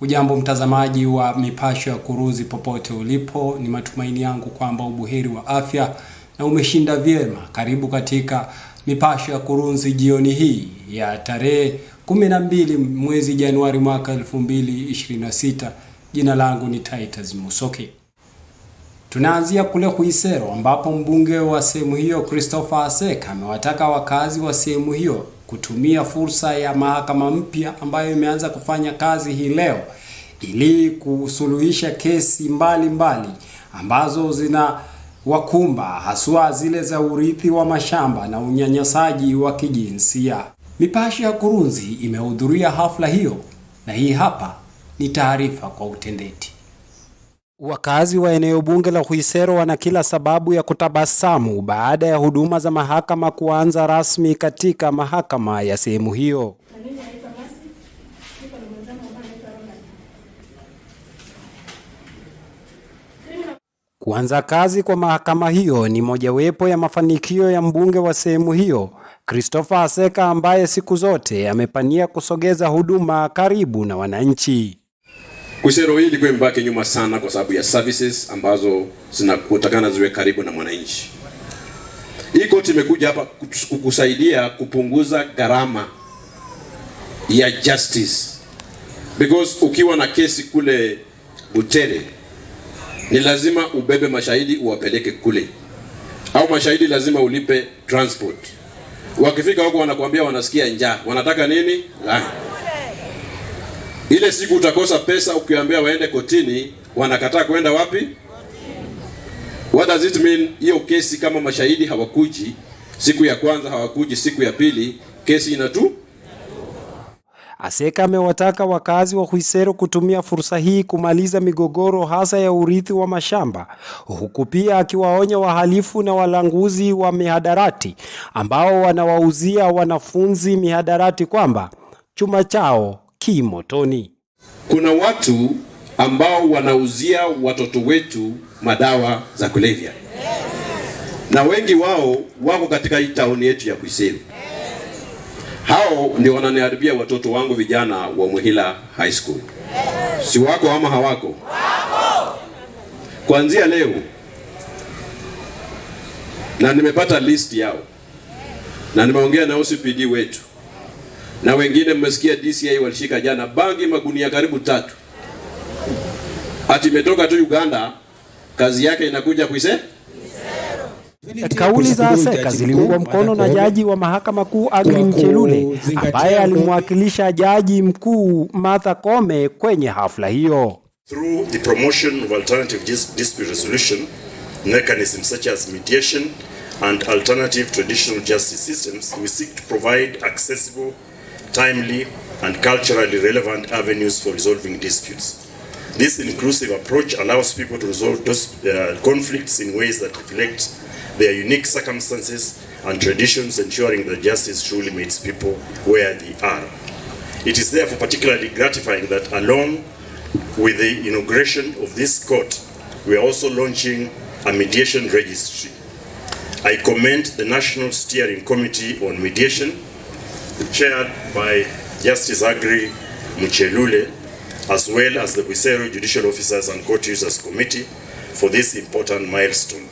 Ujambo mtazamaji wa Mipasho ya Kurunzi popote ulipo, ni matumaini yangu kwamba ubuheri wa afya na umeshinda vyema. Karibu katika Mipasho ya Kurunzi jioni hii ya tarehe 12 mwezi Januari mwaka 2026. Jina langu ni Titus Musoke. Tunaanzia kule Khwisero ambapo mbunge wa sehemu hiyo Christopher Aseka amewataka wakazi wa sehemu hiyo kutumia fursa ya mahakama mpya ambayo imeanza kufanya kazi hii leo ili kusuluhisha kesi mbalimbali ambazo zina wakumba haswa zile za urithi wa mashamba na unyanyasaji wa kijinsia. Mipasho ya Kurunzi imehudhuria hafla hiyo na hii hapa ni taarifa kwa utendeti. Wakazi wa eneo bunge la Khwisero wana kila sababu ya kutabasamu baada ya huduma za mahakama kuanza rasmi katika mahakama ya sehemu hiyo. Kuanza kazi kwa mahakama hiyo ni mojawapo ya mafanikio ya mbunge wa sehemu hiyo Christopher Aseka, ambaye siku zote amepania kusogeza huduma karibu na wananchi. Khwisero hii ilikuwa mbaki nyuma sana kwa sababu ya services ambazo zinakutakana ziwe karibu na mwananchi. Hii koti imekuja hapa kukusaidia kupunguza gharama ya justice, because ukiwa na kesi kule Butere ni lazima ubebe mashahidi uwapeleke kule, au mashahidi lazima ulipe transport. Wakifika huko wanakuambia wanasikia njaa, wanataka nini? Ile siku utakosa pesa ukiambia waende kotini, wanakataa kwenda wapi? What does it mean? Hiyo kesi kama mashahidi hawakuji siku ya kwanza, hawakuji siku ya pili, kesi inatu. Aseka amewataka wakazi wa Khwisero kutumia fursa hii kumaliza migogoro hasa ya urithi wa mashamba, huku pia akiwaonya wahalifu na walanguzi wa mihadarati ambao wanawauzia wanafunzi mihadarati kwamba chuma chao kimotoni. Kuna watu ambao wanauzia watoto wetu madawa za kulevya, na wengi wao wako katika hii tauni yetu ya Khwisero. Hao ndio wananiharibia watoto wangu vijana wa Muhila High School. Si wako ama hawako? Wako. Kuanzia leo, na nimepata list yao na nimeongea na OCPD wetu na wengine, mmesikia DCI walishika jana bangi magunia karibu 3. Ati imetoka tu Uganda, kazi yake inakuja Khwisero. Kauli za Aseka ziliungwa mkono na jaji wa mahakama kuu Aggrey Mchelule, ambaye alimwakilisha jaji mkuu Martha Koome kwenye hafla hiyo. Through the promotion of alternative dispute resolution mechanisms such as mediation and alternative traditional justice systems, we seek to provide accessible, timely and culturally relevant avenues for resolving disputes. This inclusive approach allows people to resolve those conflicts in ways that reflect their unique circumstances and traditions, ensuring that justice truly meets people where they are. It is therefore particularly gratifying that along with the inauguration of this court, we are also launching a mediation registry. I commend the National Steering Committee on Mediation, chaired by Justice Aggrey Mchelule, as well as the Khwisero Judicial Officers and Court Users Committee for this important milestone.